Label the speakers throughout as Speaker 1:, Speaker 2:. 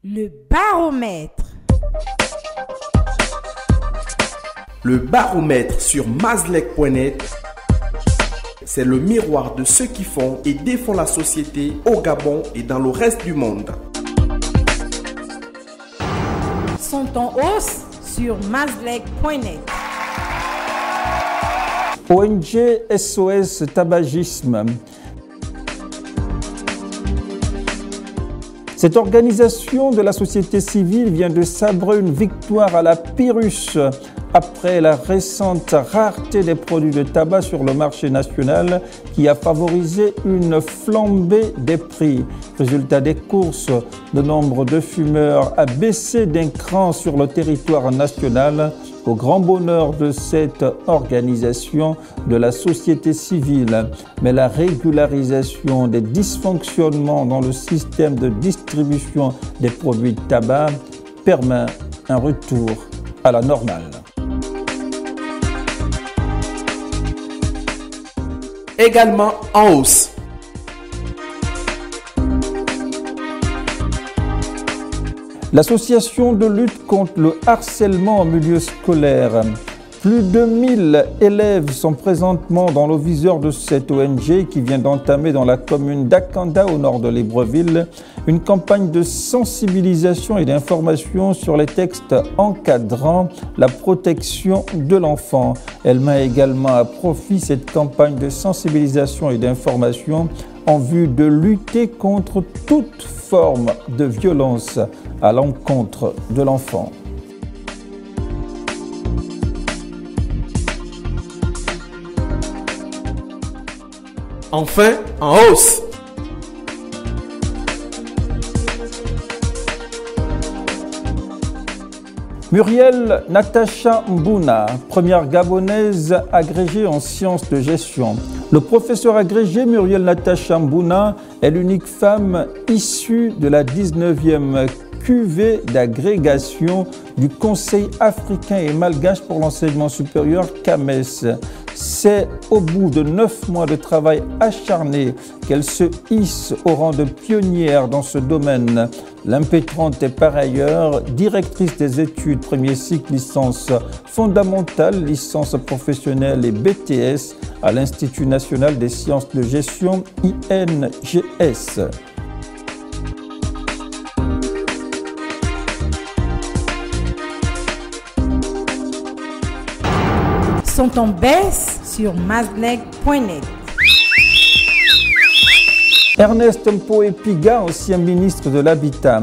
Speaker 1: Le baromètre.
Speaker 2: Le baromètre sur mazlek.net, c'est le miroir de ceux qui font et défendent la société au Gabon et dans le reste du monde.
Speaker 1: Sont en hausse sur mazlek.net.
Speaker 3: ONG SOS Tabagisme. Cette organisation de la société civile vient de sabrer une victoire à la Pyrrhus après la récente rareté des produits de tabac sur le marché national qui a favorisé une flambée des prix. Résultat des courses, le nombre de fumeurs a baissé d'un cran sur le territoire national au grand bonheur de cette organisation de la société civile. Mais la régularisation des dysfonctionnements dans le système de distribution des produits de tabac permet un retour à la normale.
Speaker 2: Également en hausse.
Speaker 3: L'association de lutte contre le harcèlement en milieu scolaire. Plus de 1000 élèves sont présentement dans le viseur de cette ONG qui vient d'entamer dans la commune d'Akanda au nord de Libreville une campagne de sensibilisation et d'information sur les textes encadrant la protection de l'enfant. Elle met également à profit cette campagne de sensibilisation et d'information en vue de lutter contre toute forme de violence à l'encontre de l'enfant.
Speaker 2: Enfin, en hausse.
Speaker 3: Muriel Natacha Mbouna, première Gabonaise agrégée en sciences de gestion. Le professeur agrégé Muriel Natacha Mbouna est l'unique femme issue de la 19e cuvée d'agrégation du Conseil africain et malgache pour l'enseignement supérieur CAMES. C'est au bout de 9 mois de travail acharné qu'elle se hisse au rang de pionnière dans ce domaine. L'impétrante est par ailleurs directrice des études premier cycle licence fondamentale, licence professionnelle et BTS à l'Institut national des sciences de gestion INGS.
Speaker 1: Sont en baisse sur mazlek.net.
Speaker 3: Ernest Mpoé-Piga, ancien ministre de l'Habitat.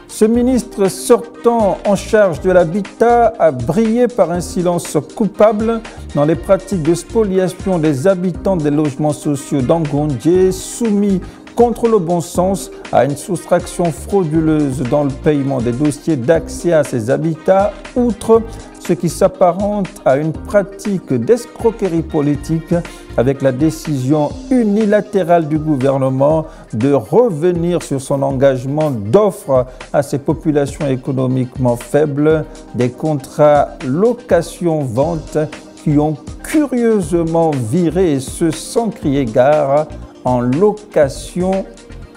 Speaker 3: Ce ministre sortant en charge de l'habitat a brillé par un silence coupable dans les pratiques de spoliation des habitants des logements sociaux d'Angondje, soumis contre le bon sens à une soustraction frauduleuse dans le paiement des dossiers d'accès à ces habitats, outre ce qui s'apparente à une pratique d'escroquerie politique avec la décision unilatérale du gouvernement de revenir sur son engagement d'offre à ces populations économiquement faibles des contrats location-vente qui ont curieusement viré, et ce sans crier gare, en location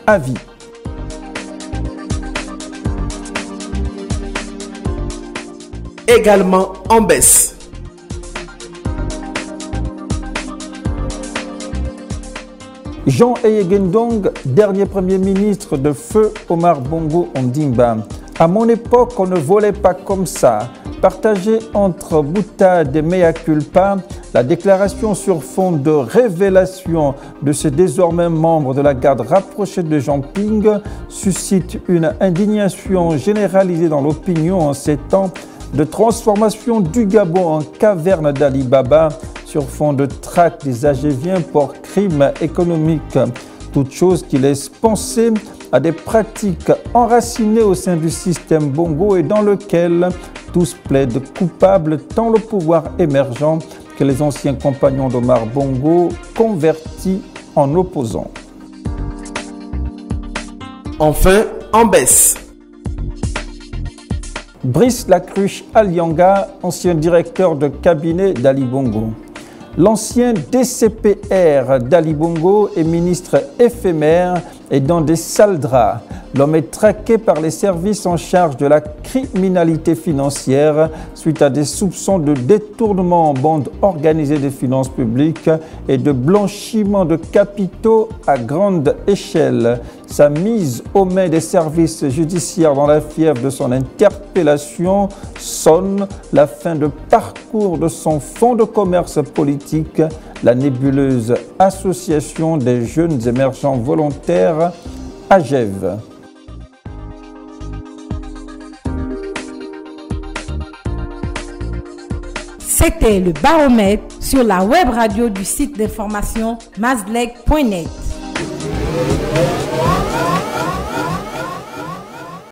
Speaker 3: à vie.
Speaker 2: Également en baisse.
Speaker 3: Jean Eyegendong, dernier premier ministre de feu Omar Bongo Ondimba. À mon époque, on ne volait pas comme ça. Partagé entre boutade et mea culpa, la déclaration sur fond de révélation de ce désormais membre de la garde rapprochée de Jean Ping suscite une indignation généralisée dans l'opinion en ces temps de transformation du Gabon en caverne d'Ali Baba sur fond de traque des Agéviens pour crimes économiques. Toute chose qui laisse penser à des pratiques enracinées au sein du système Bongo et dans lequel tous plaident coupables, tant le pouvoir émergent que les anciens compagnons d'Omar Bongo convertis en opposants.
Speaker 2: Enfin, en baisse.
Speaker 3: Brice Lacruche Alianga, ancien directeur de cabinet d'Ali Bongo. L'ancien DCPR d'Ali Bongo est ministre éphémère et dans des sales draps. L'homme est traqué par les services en charge de la criminalité financière suite à des soupçons de détournement en bande organisée des finances publiques et de blanchiment de capitaux à grande échelle. Sa mise aux mains des services judiciaires dans la fièvre de son interpellation sonne la fin de parcours de son fonds de commerce politique, la nébuleuse Association des jeunes émergents volontaires, AGEV.
Speaker 1: C'était le baromètre sur la web radio du site d'information mazleg.net.